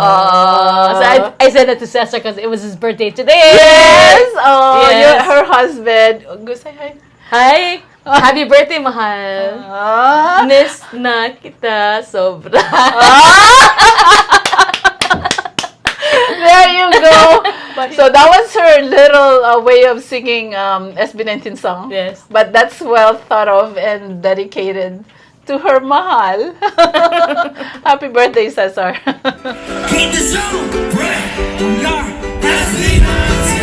So I sent it to Cesar because it was his birthday today. Yes! Oh, Yes. her husband. Go say hi. Hi! Happy birthday, mahal. Miss na kita sobra. There you go. So that was her little way of singing SB19 song. Yes. But that's well thought of and dedicated to her mahal. Happy birthday, Cesar. Keep the zone, right? We are SB19.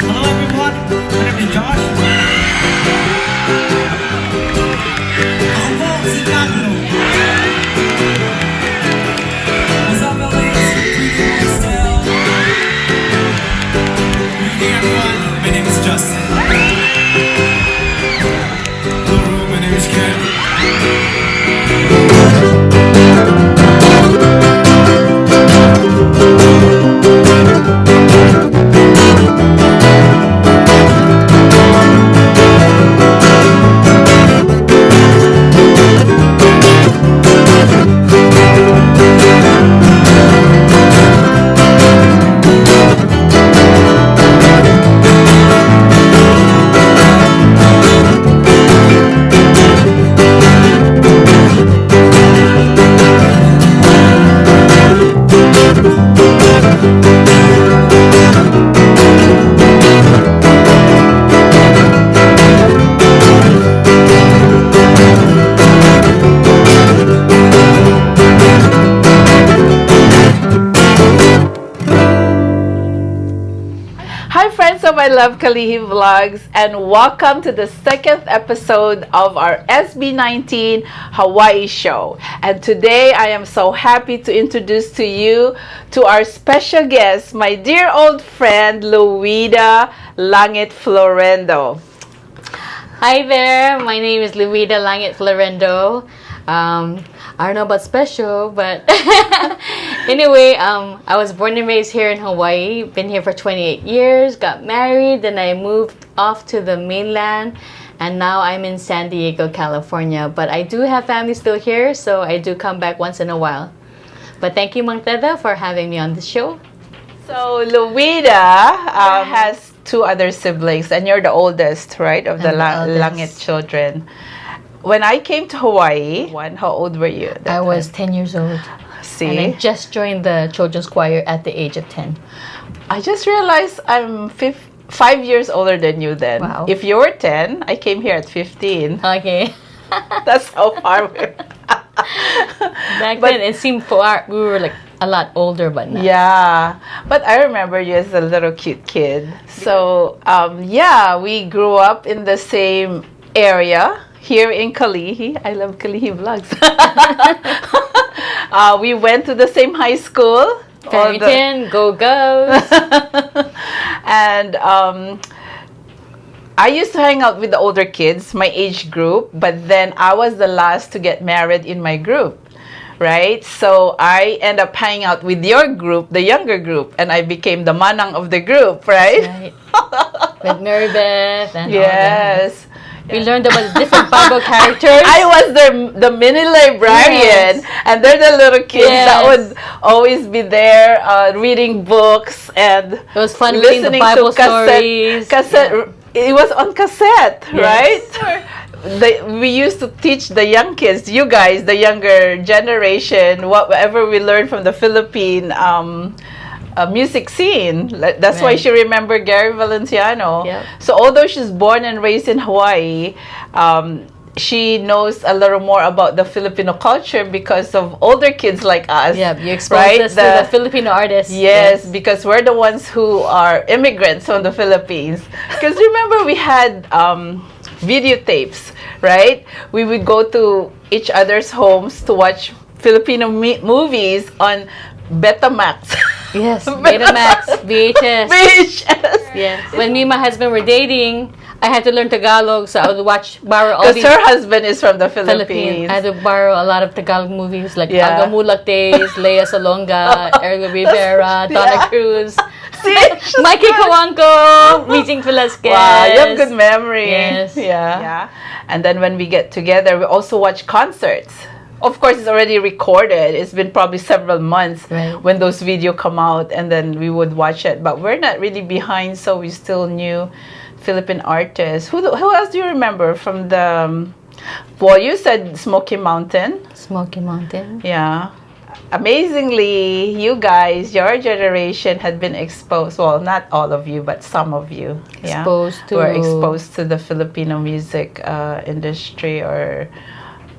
Hello, everyone. My name is Josh. I'm from Chicago. What's up, LA? Still. Hey, everyone. My name is Justin. Hello, my name is Ken. I love Kalihi Vlogs and welcome to the second episode of our SB19 Hawaii show. And today I am so happy to introduce to you to our special guest, my dear old friend Luida Langit Florendo. Hi there, my name is Luida Langit Florendo. I don't know about special, but anyway, I was born and raised here in Hawaii. Been here for 28 years, got married, then I moved off to the mainland, and now I'm in San Diego, California. But I do have family still here, so I do come back once in a while. But thank you, Mang Teda, for having me on the show. So Luida has two other siblings, and you're the oldest, right, of the Langit children. When I came to Hawaii, how old were you? I was 10 years old. See? And I just joined the children's choir at the age of 10. I just realized I'm 5 years older than you then. Wow. If you were 10, I came here at 15. Okay. That's how far we were. Back then, it seemed we were like a lot older, but not. Yeah. But I remember you as a little cute kid. So, yeah, we grew up in the same area. Here in Kalihi. I love Kalihi Vlogs. We went to the same high school. Farrington, go Go's. And I used to hang out with the older kids, my age group, but then I was the last to get married in my group. Right? So I end up hanging out with your group, the younger group, and I became the manang of the group, right? With Mary Beth and yes. We learned about different Bible characters. I was the mini librarian, and they're the little kids that would always be there reading books and it was fun reading the Bible stories. It was on cassette, right? We used to teach the young kids, you guys, the younger generation, whatever we learned from the Philippine music scene. That's why she remembered Gary Valenciano. Yep. So although she's born and raised in Hawaii, she knows a little more about the Filipino culture because of older kids like us. Yeah, you exposed us to the Filipino artists. Yes, because we're the ones who are immigrants from the Philippines. Because remember we had videotapes, right? We would go to each other's homes to watch Filipino movies on Betamax. Yes, Betamax, VHS. VHS. Yes. When me and my husband were dating, I had to learn Tagalog, so I would borrow all these. Because her husband is from the Philippines. I had to borrow a lot of Tagalog movies like Agamulak Days, Lea Salonga, Ergo Rivera, Donna Cruz, Mikey Kawanko, Meeting Velasquez. Wow, you have good memory. Yes. Yeah. And then when we get together, we also watch concerts. of course, it's already recorded. It's been probably several months Right. when those video come out, and then we would watch it. But we're not really behind, so we still knew Philippine artists. Who else do you remember from the? Well, you said Smoky Mountain. Smoky Mountain. Yeah. Amazingly, you guys, your generation had been exposed. Well, not all of you, but some of you. Exposed to- were exposed to the Filipino music industry or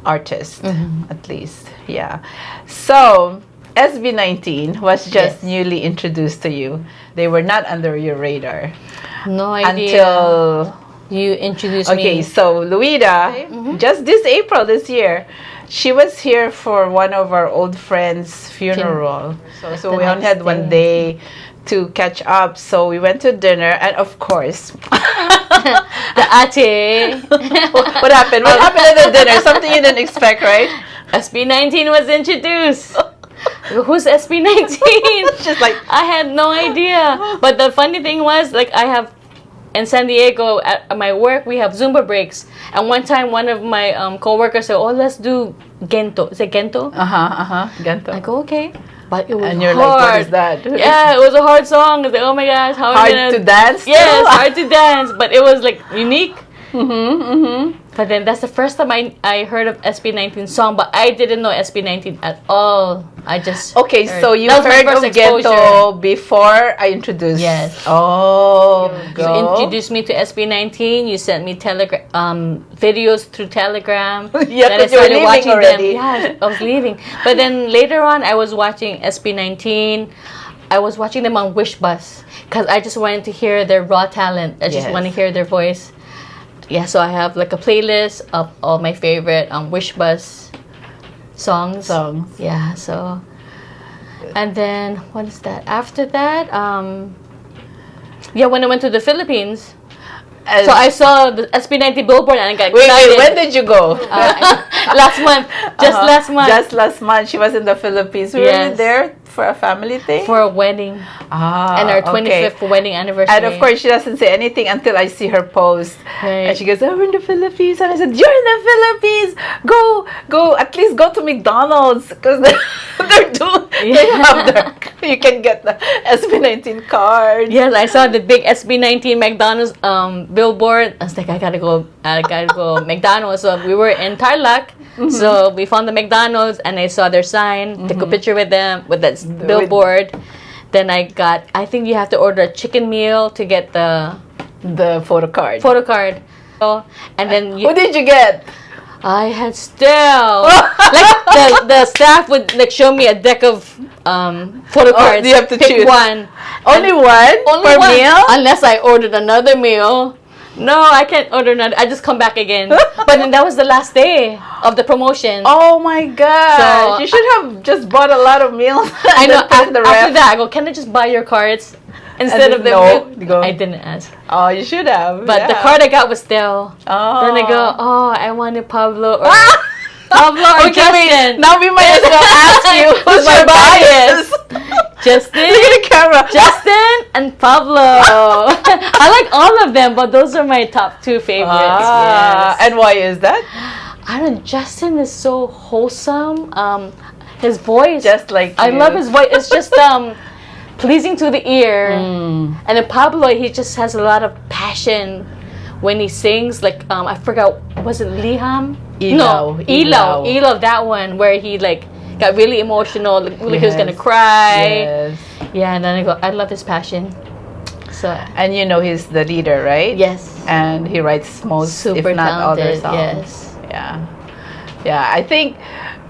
artist, at least. Yeah. So, SB19 was just Yes. newly introduced to you. They were not under your radar No idea. until. You introduced Okay, me. so Luida, just this April this year, she was here for one of our old friends' funeral. So The we only next had one day to catch up. So we went to dinner, and of course, The ate. what happened? What happened at the dinner? Something you didn't expect, right? SB19 was introduced. Who's SB19? Just like, I had no idea. But the funny thing was, like, I have in San Diego at my work, we have Zumba breaks. And one time, one of my coworkers said, "Oh, let's do Gento." Is it Gento? ganto. I go, okay. But it was And you're hard. like, what is that? Yeah, it was a hard song. I was like, oh my gosh, how am I Hard gonna to dance? Yes, too? hard to dance. But it was like unique. But then that's the first time I heard of SB19 song, but I didn't know SB19 at all. I just Okay, heard. so you That was my heard first of Ghetto before I introduced. Yes. Oh, You go. introduced me to SB19. You sent me videos through Telegram. Yeah, Then I 'cause you were started leaving watching already. them. Yeah, I was leaving. But then later on, I was watching SB19. I was watching them on Wish Bus because I just wanted to hear their raw talent. I just Yes. want to hear their voice. Yeah, so I have like a playlist of all my favorite Wish Bus songs. Yeah, so. And then, what is that? After that, yeah, when I went to the Philippines, And- so I saw the SB19 billboard and I got wait, excited. when did you go? Last month. Just last month. Just last month, she was in the Philippines. We were Yes. there for a family thing. for a wedding. And our 25th wedding anniversary. And of course, she doesn't say anything until I see her post. Right. And she goes, "Oh, we're in the Philippines." And I said, "You're in the Philippines. Go. At least go to McDonald's because they have you can get the SB19 card." Yes, I saw the big SB19 McDonald's billboard. I was like, I gotta go McDonald's. So we were in Tarlac. So we found the McDonald's and I saw their sign, took a picture with them, with that billboard. Then I think you have to order a chicken meal to get the photo card. photo card. So, and then Who did you get? I had still like the staff would like show me a deck of photo cards. you have to pick choose. one. Only one per one. meal? Unless I ordered another meal. No, I can't order another. I just come back again. But then that was the last day of the promotion. Oh my god! So, you should have just bought a lot of meals. I know. and then put the After rest. that, I go, can I just buy your cards instead And of the no, meal? you go. I didn't ask. Oh, you should have. But the yeah. card I got was still. Oh. Then I go, oh, I wanted Pablo or Pablo or Okay, wait. Justin. Now we might as well ask you who's my your bias. Justin. Look at the camera. Justin and Pablo. I like all of them, but those are my top two favorites. Yes. And why is that? I don't know, Justin is so wholesome. His voice. Just like I you. love his voice. It's just pleasing to the ear. And then Pablo, he just has a lot of passion when he sings. Like I forgot, was it Liham? No, Ilaw. Ilaw, that one where he like got really emotional, like he was gonna cry. Yes. Yeah, and then I go, I love his passion. So And you know he's the leader, right? yes, And he writes most, super if not all their talented. songs. Yes. Yeah. Yeah, I think,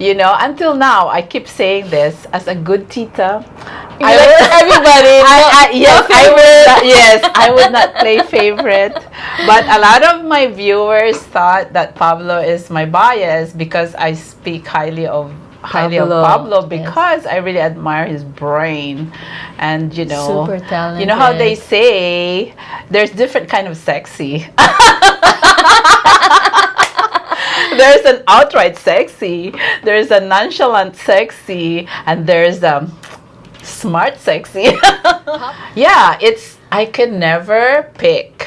until now, I keep saying this as a good tita. I like everybody. I would not play favorite. But a lot of my viewers thought that Pablo is my bias because I speak highly of Pablo yes. because I really admire his brain. And Super talented. you know how they say there's different kind of sexy. There's an outright sexy, there's a nonchalant sexy, and there's a smart sexy. Yeah, I can never pick.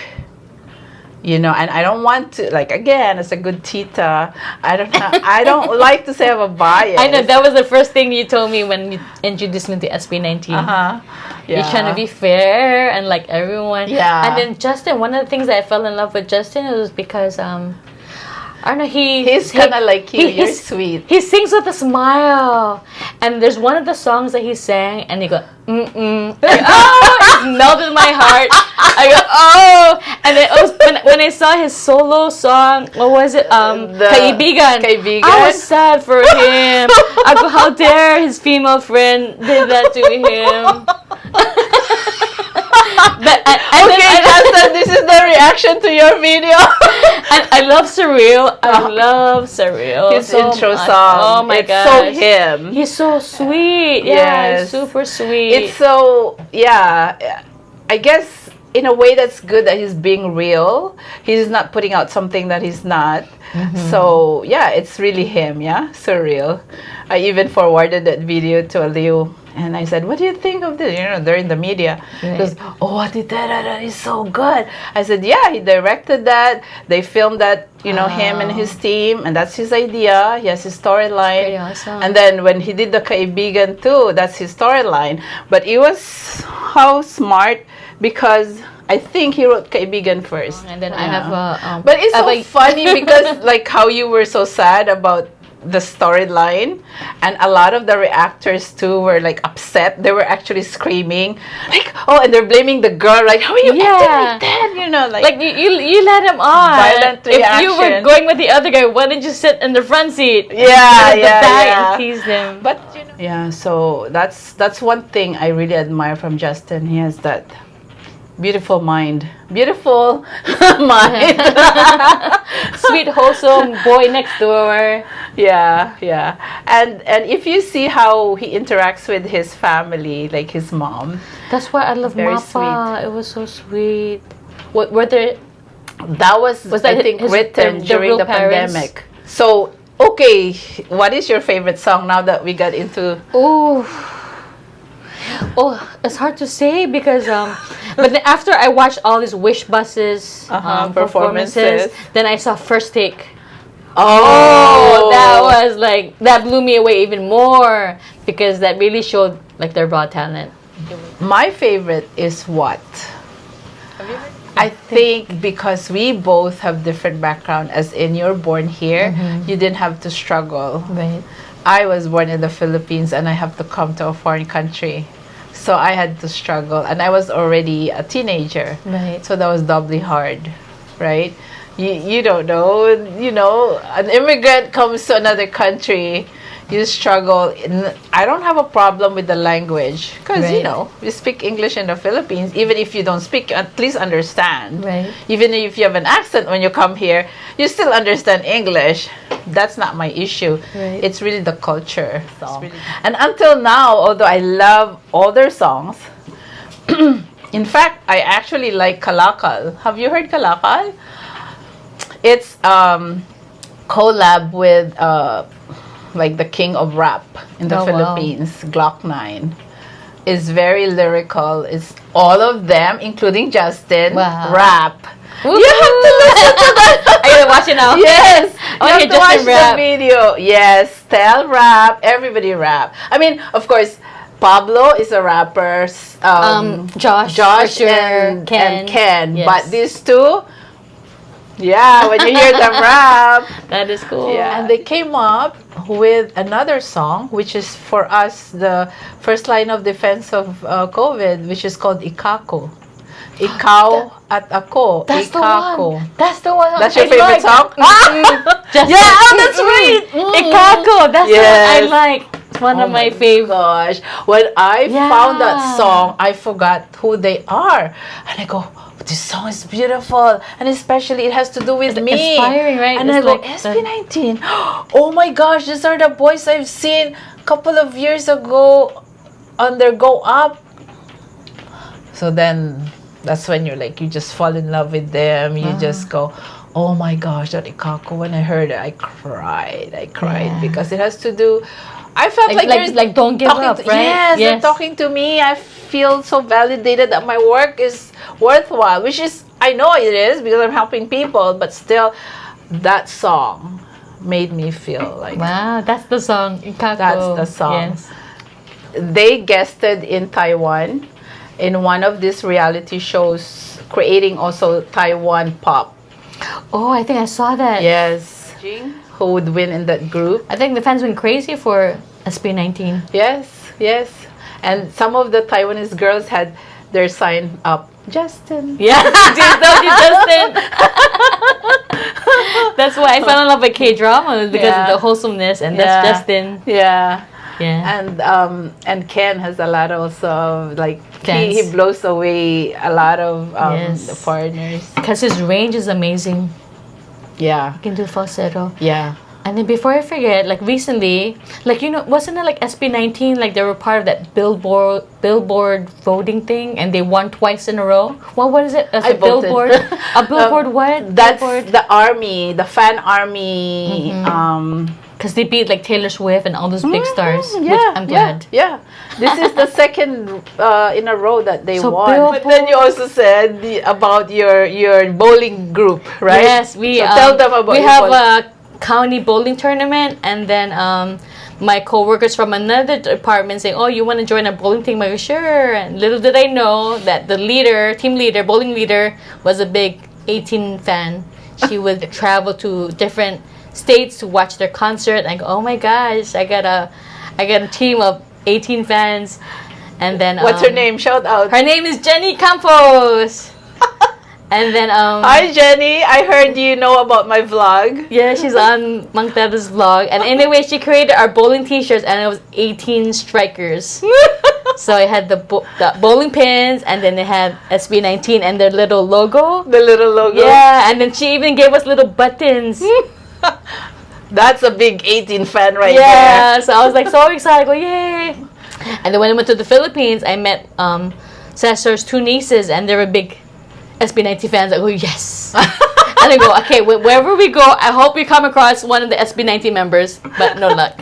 You know, and I don't want to, like, again, as a good tita, I don't like to say I have a bias. I know that was the first thing you told me when you introduced me to SB19. Yeah. You're trying to be fair and like everyone. Yeah. And then Justin, one of the things that I fell in love with Justin was because I don't know, he's kind of like you. You're sweet. He sings with a smile. And there's one of the songs that he sang, and he go, mm-mm. Oh, it melted my heart. I go, oh. And then it was, when I saw his solo song, what was it? Kaibigan. I was sad for him. I go, how dare his female friend did that to him. Justin, this is the reaction to your video. And I love Surreal. I love Surreal. His so intro much. song. Oh my gosh. gosh. So him. He's so sweet. Yeah, Yes. he's super sweet. It's so, yeah. I guess in a way that's good that he's being real. He's not putting out something that he's not. So, yeah, it's really him, yeah? Surreal. I even forwarded that video to Aliu. And I said, what do you think of this? You know, they're in the media. He goes, oh, what did that is so good. I said, yeah, he directed that. They filmed that, you know, him and his team. And that's his idea. He has his storyline. Pretty awesome. And then when he did the Kaibigan too, that's his storyline. But it was how smart, because I think he wrote Kaibigan first. And then I have a... But it's so funny because like how you were so sad about the storyline, and a lot of the reactors too were like upset. They were actually screaming like, oh, and they're blaming the girl, like, how are you acting like that, you know, like you let him on. Violent reaction. If you were going with the other guy, why didn't you sit in the front seat? Yeah. And tease him. But you know, yeah, so that's one thing I really admire from Justin. He has that beautiful mind. Sweet, wholesome boy next door. Yeah. And if you see how he interacts with his family, like his mom. That's why I love Very Mappa. It was so sweet. What were there? That was that I think written the during real the parents? pandemic. So, okay, what is your favorite song now that we got into? Oh, it's hard to say because but then after I watched all these Wish Buses performances, then I saw First Take. Oh, that was like, that blew me away even more because that really showed like their raw talent. My favorite is What? I think because we both have different background, as in you're born here, you didn't have to struggle. Right. I was born in the Philippines and I have to come to a foreign country. So I had to struggle, and I was already a teenager. Right. So that was doubly hard, right? You don't know, you know, an immigrant comes to another country, you struggle. I don't have a problem with the language because, you know, we speak English in the Philippines. Even if you don't speak, you at least understand. Right. Even if you have an accent when you come here, you still understand English. That's not my issue. Right. It's really the culture. And until now, although I love all their songs, in fact, I actually like Kalakal. Have you heard Kalakal? It's collab with like the king of rap in the Philippines, Glock 9. Is very lyrical. It's all of them, including Justin, rap. Woo-hoo! You have to listen to that. Are you gonna watch it now? Yes. You have to watch rap. the video. Yes. Tel rap. Everybody rap. I mean, of course, Pablo is a rapper. Josh for sure. and Ken. Yes. But these two, yeah, when you hear them rap. That is cool. Yeah. And they came up with another song, which is for us the first line of defense of COVID, which is called Ikako. Ikaw at ako. That's Ikako. the one. That's the one. That's your favorite song? Yeah, that's right. Ikako. That's the one I like. It's one of my favorites. Gosh, when I found that song, I forgot who they are, and I go, this song is beautiful, and especially it has to do with me. Inspiring, right? And it's I go, like SB19. Oh my gosh, these are the boys I've seen a couple of years ago on their Go Up. So then that's when you're like, you just fall in love with them. You just go, oh my gosh, that Ikako. When I heard it, I cried because it has to do. I felt like don't give up, right? Yes, they're talking to me. I feel so validated that my work is worthwhile, which is I know it is because I'm helping people, but still, that song made me feel like Wow, that's the song. Ikako. That's the song. Yes. they guested in Taiwan in one of these reality shows, creating also Taiwan pop. Oh, I think I saw that. Yes. Who would win in that group? I think the fans went crazy for SB19. Yes, yes. And some of the Taiwanese girls had their sign up, Justin. Yeah, Justin. That's why I fell in love with K-drama, because of Yeah. the wholesomeness, and Yeah. that's Justin. Yeah. Yeah. And Ken has a lot also of, like, Fans. he blows away a lot of Yes. the foreigners. Because his range is amazing. Yeah. He can do falsetto. Yeah. And then before I forget, like recently, like, you know, wasn't it like SB19, like they were part of that Billboard voting thing, and they won twice in a row? What is it? As I a voted. Billboard? A Billboard what? That's Billboard? the army, the fan army. Because they beat like Taylor Swift and all those big stars. Yeah, which I'm glad. Yeah. This is the second in a row that they So won. Billboard- But then you also said about your bowling group, right? Yes, we So tell them about we your have bowling. a county bowling tournament, and then my coworkers from another department saying, "Oh, you want to join a bowling team?" I'm like, "Sure." And little did I know that the team leader, bowling leader, was a big 18 fan. She would travel to different states to watch their concert. I go, "Oh my gosh, I got a team of 18 fans." And then What's her name? Shout out. Her name is Jenny Campos. And then Hi, Jenny. I heard you know about my vlog. yeah, she's on Mang Tada's vlog. And anyway, she created our bowling t-shirts, and it was 18 strikers. So I had the bowling pins, and then they had SB19 and their little logo. The little logo. Yeah, and then she even gave us little buttons. That's a big 18 fan right Yeah, so I was like so excited. I go, yay! And then when I went to the Philippines, I met Cesar's two nieces, and they were big SB19 fans. I go, yes! And I go, okay, wherever we go, I hope we come across one of the SB19 members, but no luck.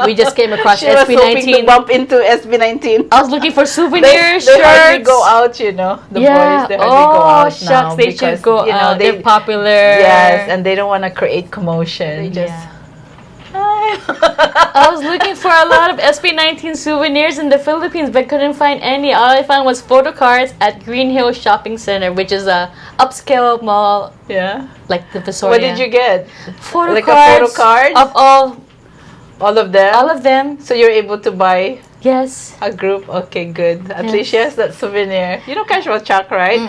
We just came across She was hoping to SB19. bump into SB19. I was looking for They souvenirs, hardly shirts. go out, you know. The boys, they hardly go out shucks, now they because, should go you know, out. They're popular. Yes, and they don't want to create commotion. They just. Yeah. I was looking for a lot of SB19 souvenirs in the Philippines, but couldn't find any. All I found was photo cards at Green Hill Shopping Center, which is a upscale mall Yeah. like the Visoria. What did you get? Photo Like cards a photo card of all of them. all of them? So you're able to buy Yes. a group. Okay, good. At Yes. least she has that souvenir. You know Casual Chuck, right?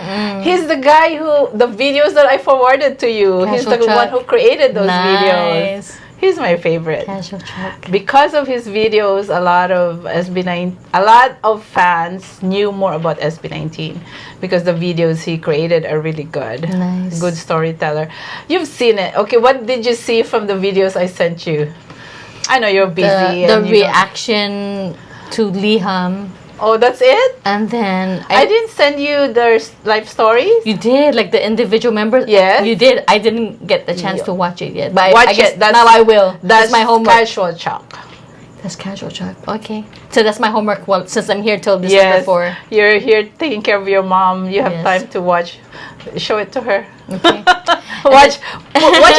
He's the guy who the videos that I forwarded to you. He's Casual the Chuck. one who created those videos. Nice. He's my favorite. Casual truck. Because of his videos, a lot of fans knew more about SB19 because the videos he created are really good. Nice. Good storyteller. You've seen it. Okay, what did you see from the videos I sent you? I know you're busy. The and you don't- reaction to Liham, Oh, that's it? and then I didn't send you their life stories. You did, like the individual members. Yes. You did. I didn't get the chance to watch it yet, but Watch I guess it. That's- now I will. That's my homework. Casual Chuck. That's casual Chuck. Okay, so that's my homework. Well, since I'm here till December Yes. 4. You're here taking care of your mom. You have Yes. time to watch. Show it to her. Okay. watch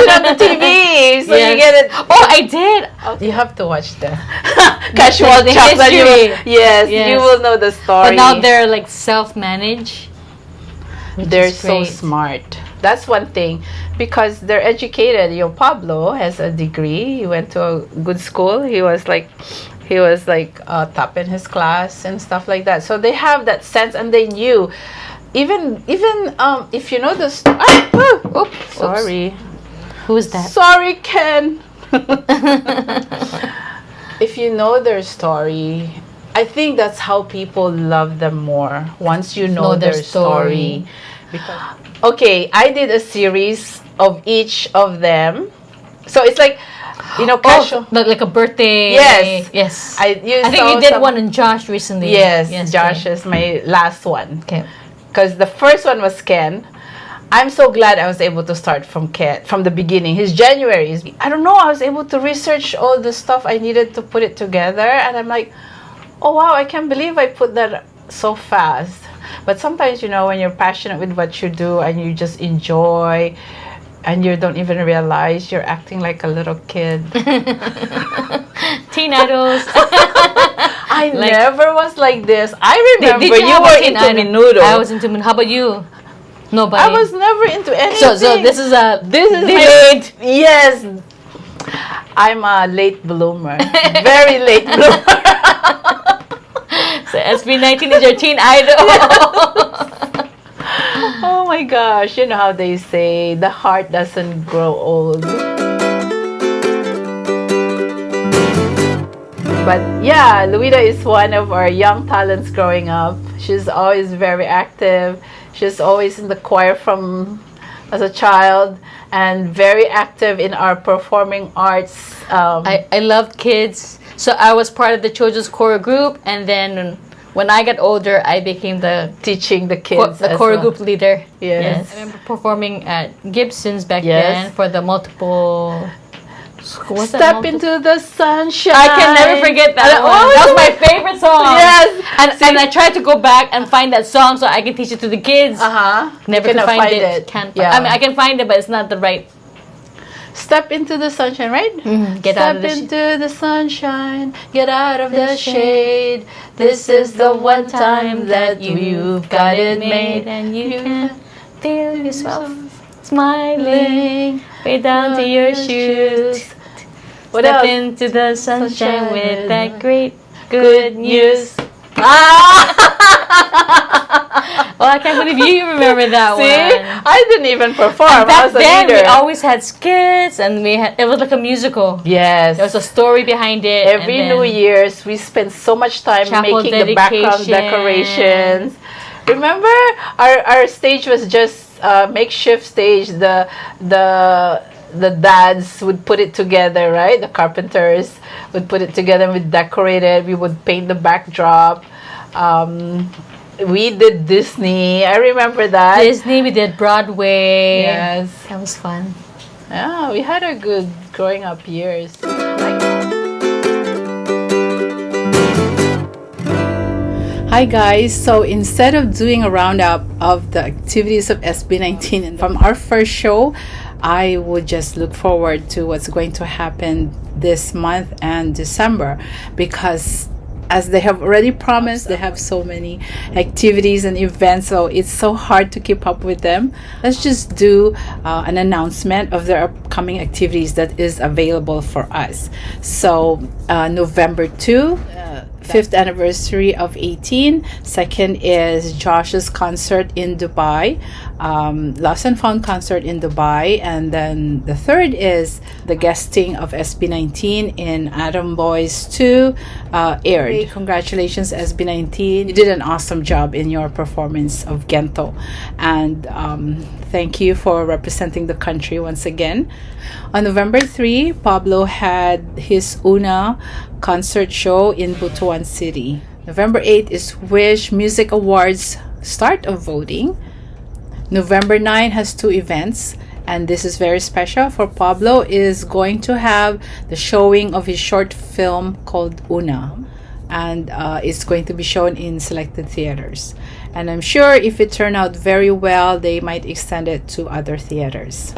it on the TV so you Yes. get it. Oh, I did. You have to watch the Casual the Chuck. Then history. Yes, Yes. you will know the story. But now they're like self-managed. They're so smart. That's one thing because they're educated. Pablo has a degree. He went to a good school. He was like top in his class and stuff like that. So they have that sense, and they knew. Even if you know the oops, sorry. Who is that? Sorry, Ken. If you know their story, I think that's how people love them more. Once you know their story. Because, okay, I did a series of each of them. So it's like, casual. Oh, like a birthday. Yes. Yes. I think you did one on Josh recently. Yes, Josh okay. is my last one. Okay. Because the first one was Ken. I'm so glad I was able to start from Ken from the beginning. His January is, I don't know, I was able to research all the stuff I needed to put it together, and I'm like, oh wow, I can't believe I put that so fast. But sometimes, when you're passionate with what you do and you just enjoy and you don't even realize you're acting like a little kid. Teen idols. I never was like this. I remember Did you have a were teen into idol? menudo. I was into menudo. How about you? Nobody. I was never into anything. So this is a delayed. Yes. I'm a late bloomer. Very late bloomer. So SB19 is your teen idol. Oh my gosh. You know how they say the heart doesn't grow old. But yeah, Luida is one of our young talents growing up. She's always very active. She's always in the choir as a child, and very active in our performing arts. I loved kids. So I was part of the children's choir group, and then when I got older, I became teaching the kids. The choir group leader. Yes. I remember performing at Gibson's back Yes. then for the multiple... What's that Step multiple- into the sunshine. I can never forget that one. Oh, That was my favorite song. Yes. And I tried to go back and find that song so I can teach it to the kids. Never You could cannot find it. Can't Yeah. I mean, I can find it, but it's not the right. Step into the sunshine, right? Get Step out of the into the sunshine. Get out of the shade. This is the one time that you've got it made, and you can feel yourself smiling way down to your shoes. What Step else? into the sunshine Sunshine with with that great good news. Well, I can't believe you remember that See, one. I didn't even perform. And I back was a then, we leader. always had skits, and it was like a musical. Yes. There was a story behind it. Every and then New Year's, we spend so much time chapel making the background dedication. decorations. Remember, our stage was just a makeshift stage. The dads would put it together, right? The carpenters would put it together and we'd decorate it. We would paint the backdrop. We did Disney. I remember that. Disney, we did Broadway. Yes. That was fun. Yeah, we had a good growing up years. Hi guys, so instead of doing a roundup of the activities of SB19 and from our first show, I would just look forward to what's going to happen this month and December, because as they have already promised, they have so many activities and events, so it's so hard to keep up with them. Let's just do an announcement of their upcoming activities that is available for us. So November 2, 5th anniversary of 18. Second is Josh's concert in Dubai, Lost and Found concert in Dubai, and then the third is the guesting of SB19 in Adam Boys 2 aired. Congratulations SB19, you did an awesome job in your performance of Gento, and thank you for representing the country once again. On November 3, Pablo had his Una concert show in Butuan City. November 8 is Wish Music Awards start of voting. November 9 has two events, and this is very special for Pablo, is going to have the showing of his short film called Una, and it's going to be shown in selected theaters. And I'm sure if it turned out very well, they might extend it to other theaters.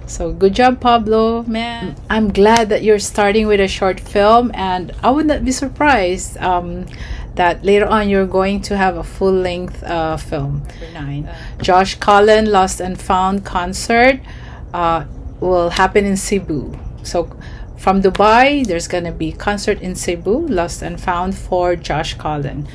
So good job, Pablo, man. I'm glad that you're starting with a short film, and I would not be surprised that later on you're going to have a full-length film. 9. Josh Cullen Lost and Found concert will happen in Cebu. So from Dubai, there's going to be concert in Cebu, Lost and Found for Josh Cullen.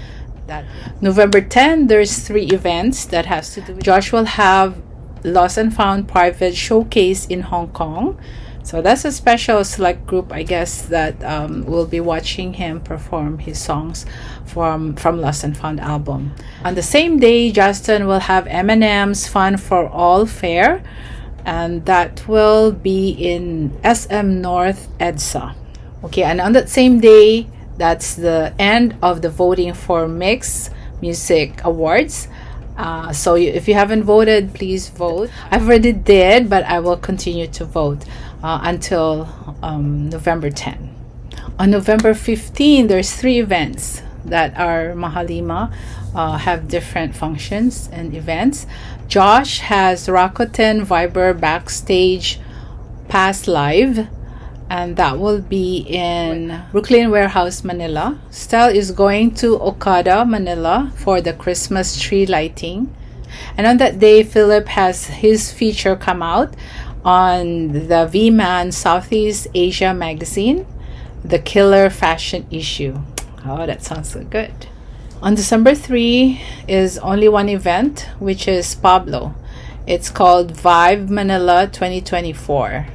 November 10, there's 3 events that has to do with Josh will have Lost and Found private showcase in Hong Kong. So that's a special select group, I guess, that will be watching him perform his songs from Lost and Found album. On the same day, Justin will have Eminem's Fun for All Fair, and that will be in SM North EDSA. Okay, and on that same day, that's the end of the voting for Mix Music Awards. So if you haven't voted, please vote. I've already did, but I will continue to vote until November 10. On November 15, there's 3 events that are Mahalima. have different functions and events. Josh has Rakuten Viber Backstage Pass Live, and that will be in Brooklyn Warehouse, Manila. Stell is going to Okada, Manila for the Christmas tree lighting. And on that day, Philip has his feature come out on the V-Man Southeast Asia magazine, the Killer Fashion issue. Oh, that sounds so good. On December 3 is only one event, which is Pablo. It's called Vibe Manila 2024,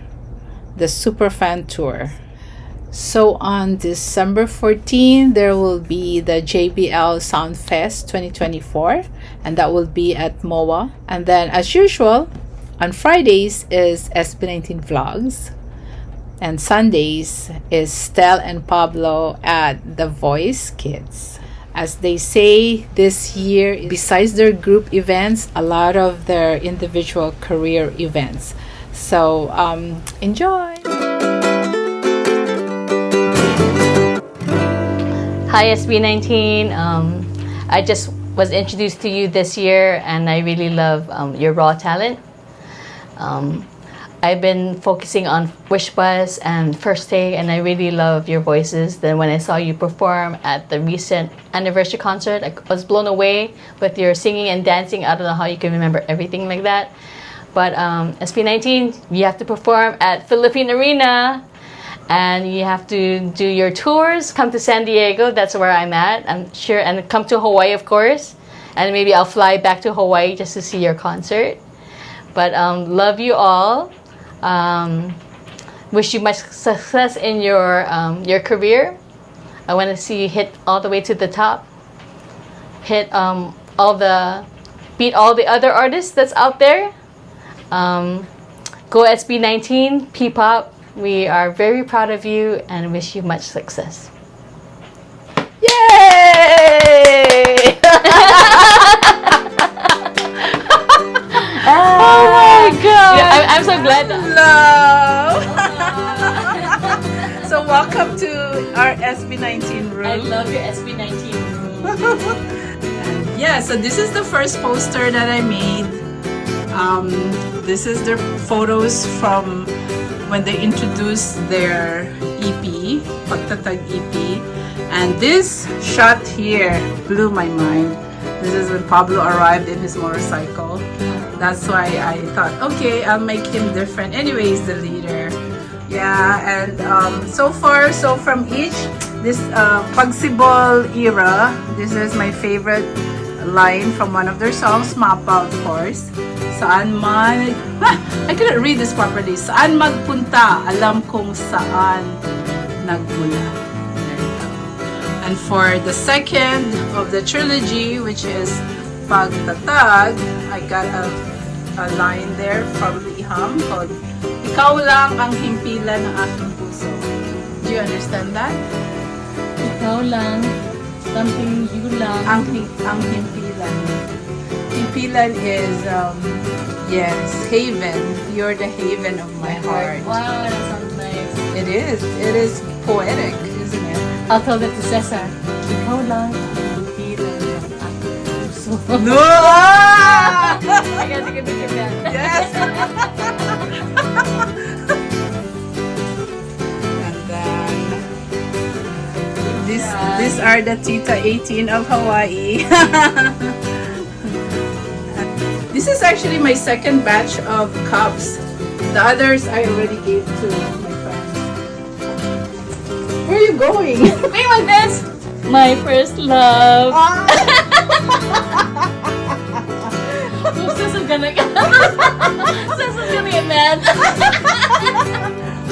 the Superfan Tour. So on December 14, there will be the JBL Sound Fest 2024, and that will be at MOA. And then, as usual, on Fridays is SB19 Vlogs, and Sundays is Stell and Pablo at The Voice Kids. As they say, this year, besides their group events, a lot of their individual career events. So enjoy! Hi SB19. I just was introduced to you this year, and I really love your raw talent. I've been focusing on Wish Bus and First Take, and I really love your voices. Then when I saw you perform at the recent anniversary concert, I was blown away with your singing and dancing. I don't know how you can remember everything like that. But SB19, you have to perform at Philippine Arena, and you have to do your tours. Come to San Diego, that's where I'm at, I'm sure, and come to Hawaii, of course. And maybe I'll fly back to Hawaii just to see your concert. But love you all. Wish you much success in your career. I want to see you hit all the way to the top. Beat all the other artists that's out there. Go SB19, P-Pop. We are very proud of you and wish you much success. Yay! Oh my God! Yeah, I'm so glad. Hello! So welcome to our SB19 room. I love your SB19 room. Yeah, so this is the first poster that I made. This is the photos from when they introduced their EP, Pagtatag EP. And this shot here blew my mind. This is when Pablo arrived in his motorcycle. That's why I thought, okay, I'll make him different. Anyways, the leader. Yeah, and so from each, this Pagsibol era, this is my favorite line from one of their songs, Mapa, of course. Saan man, I couldn't read this properly. Saan magpunta, alam kong saan nagmula. There you go. And for the second of the trilogy, which is Pagtatag, I got a line there from Liham called Ikaw lang ang himpilan ng aking puso. Do you understand that? Ikaw lang, something you lang. Ang himpilan. Himpilan is, yes, haven. You're the haven of my heart. Wow, that sounds nice. It is. It is poetic, isn't it? I'll tell that to Cesar. Ikaw lang ang himpilan ng aking puso. No! I gotta take a picture of that. Yes! And then, these are the Tita 18 of Hawaii. This is actually my second batch of cups. The others I already gave to my friends. Where are you going? Wait like this. My first love. Cesar's gonna get mad.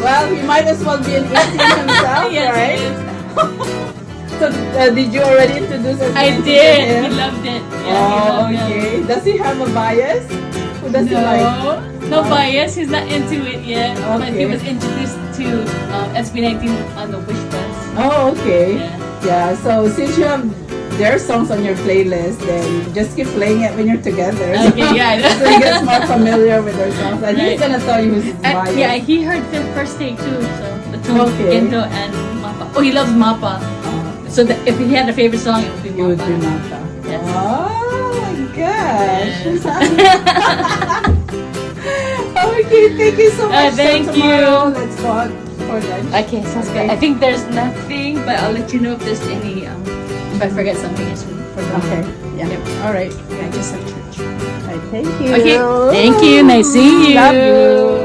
Well, he might as well be an 18 himself, Yes, right? he is. So, did you already introduce us? I to did. him? He loved it. Yeah, Oh, he loved it. okay. Does he have a bias? Who does he like? No bias. He's not into it yet. But he Okay. was introduced to SB19 on the Wish Bus. Oh, okay. Yeah. Yeah, so since you have their songs on your playlist, then just keep playing it when you're together. Okay, yeah. So he gets more familiar with their songs. And he's Right. gonna tell you his bias. Yeah, he heard the First Take too. So the two, Okay. Gendo and Mapa. Oh, he loves Mapa. So if he had a favorite song, it would be It would Mapa. be Mata. Yes. Oh my gosh. Okay, thank you so much. Thank So tomorrow, you. let's go out for lunch. Okay, sounds good. I think there's nothing, but I'll let you know if there's any. If I forget something, I should forget. Okay. Yeah. Yep. All right. Yeah, just at church. All right. Thank you. Okay. Thank you. Nice seeing you. Love you.